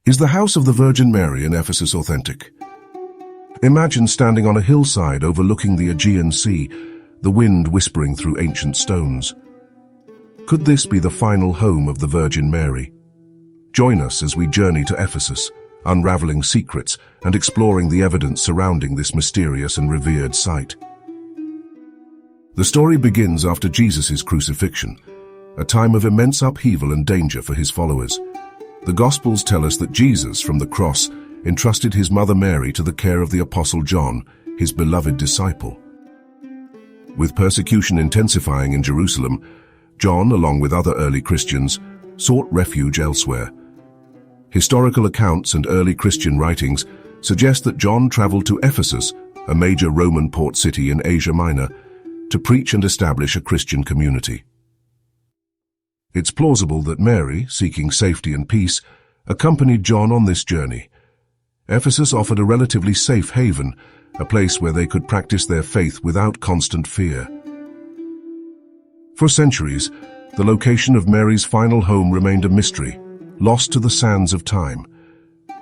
Is the house of the Virgin Mary in Ephesus authentic? Imagine standing on a hillside overlooking the Aegean Sea, the wind whispering through ancient stones. Could this be the final home of the Virgin Mary? Join us as we journey to Ephesus, unraveling secrets and exploring the evidence surrounding this mysterious and revered site. The story begins after Jesus' crucifixion, a time of immense upheaval and danger for his followers. The Gospels tell us that Jesus, from the cross, entrusted his mother Mary to the care of the Apostle John, his beloved disciple. With persecution intensifying in Jerusalem, John, along with other early Christians, sought refuge elsewhere. Historical accounts and early Christian writings suggest that John traveled to Ephesus, a major Roman port city in Asia Minor, to preach and establish a Christian community. It's plausible that Mary, seeking safety and peace, accompanied John on this journey. Ephesus offered a relatively safe haven, a place where they could practice their faith without constant fear. For centuries, the location of Mary's final home remained a mystery, lost to the sands of time.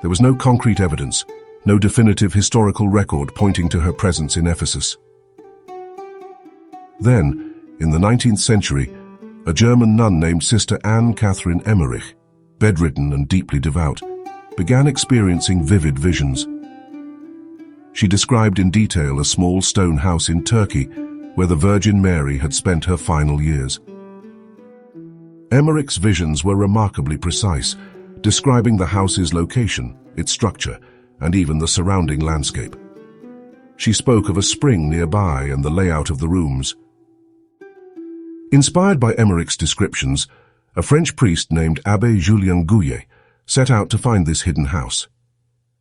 There was no concrete evidence, no definitive historical record pointing to her presence in Ephesus. Then, in the 19th century, a German nun named Sister Anne Catherine Emmerich, bedridden and deeply devout, began experiencing vivid visions. She described in detail a small stone house in Turkey where the Virgin Mary had spent her final years. Emmerich's visions were remarkably precise, describing the house's location, its structure, and even the surrounding landscape. She spoke of a spring nearby and the layout of the rooms. Inspired by Emmerich's descriptions, a French priest named Abbé Julien Gouillet set out to find this hidden house.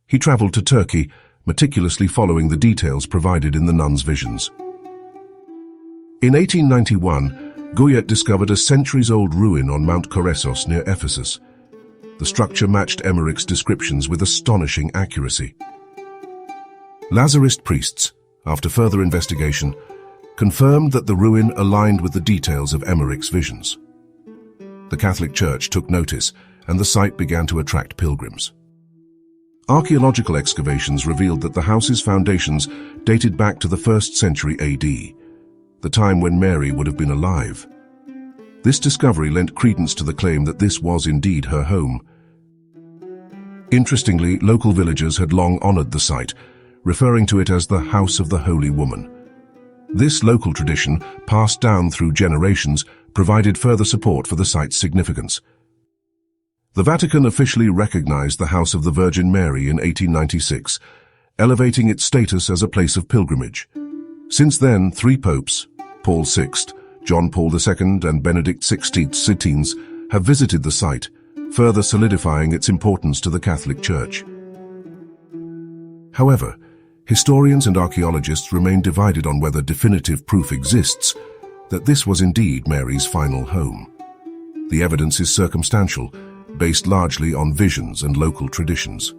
He traveled to Turkey, meticulously following the details provided in the nun's visions. In 1891, Gouillet discovered a centuries-old ruin on Mount Koressos near Ephesus. The structure matched Emmerich's descriptions with astonishing accuracy. Lazarist priests, after further investigation, confirmed that the ruin aligned with the details of Emmerich's visions. The Catholic Church took notice, and the site began to attract pilgrims. Archaeological excavations revealed that the house's foundations dated back to the 1st century AD, the time when Mary would have been alive. This discovery lent credence to the claim that this was indeed her home. Interestingly, local villagers had long honored the site, referring to it as the House of the Holy Woman. This local tradition, passed down through generations, provided further support for the site's significance. The Vatican officially recognized the House of the Virgin Mary in 1896, elevating its status as a place of pilgrimage. Since then, 3 popes, Paul VI, John Paul II, and Benedict XVI, have visited the site, further solidifying its importance to the Catholic Church. However, historians and archaeologists remain divided on whether definitive proof exists that this was indeed Mary's final home. The evidence is circumstantial, based largely on visions and local traditions.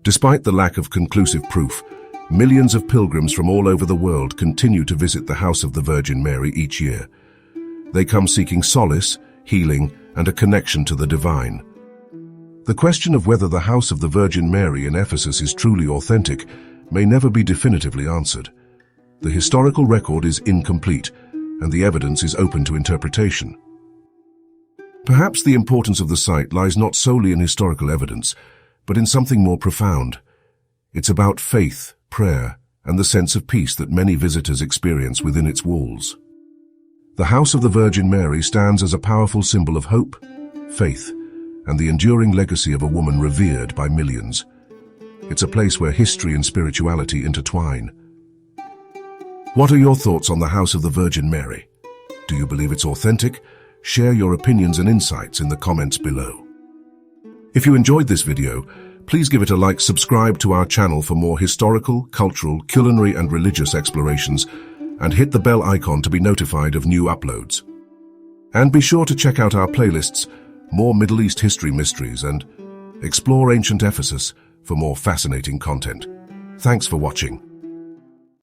Despite the lack of conclusive proof, millions of pilgrims from all over the world continue to visit the House of the Virgin Mary each year. They come seeking solace, healing, and a connection to the divine. The question of whether the House of the Virgin Mary in Ephesus is truly authentic may never be definitively answered. The historical record is incomplete, and the evidence is open to interpretation. Perhaps the importance of the site lies not solely in historical evidence, but in something more profound. It's about faith, prayer, and the sense of peace that many visitors experience within its walls. The House of the Virgin Mary stands as a powerful symbol of hope, faith, and the enduring legacy of a woman revered by millions. It's a place where history and spirituality intertwine. What are your thoughts on the House of the Virgin Mary? Do you believe it's authentic? Share your opinions and insights in the comments below. If you enjoyed this video, please give it a like, subscribe to our channel for more historical, cultural, culinary, and religious explorations, and hit the bell icon to be notified of new uploads. And be sure to check out our playlists, More Middle East History Mysteries, and Explore Ancient Ephesus for more fascinating content. Thanks for watching.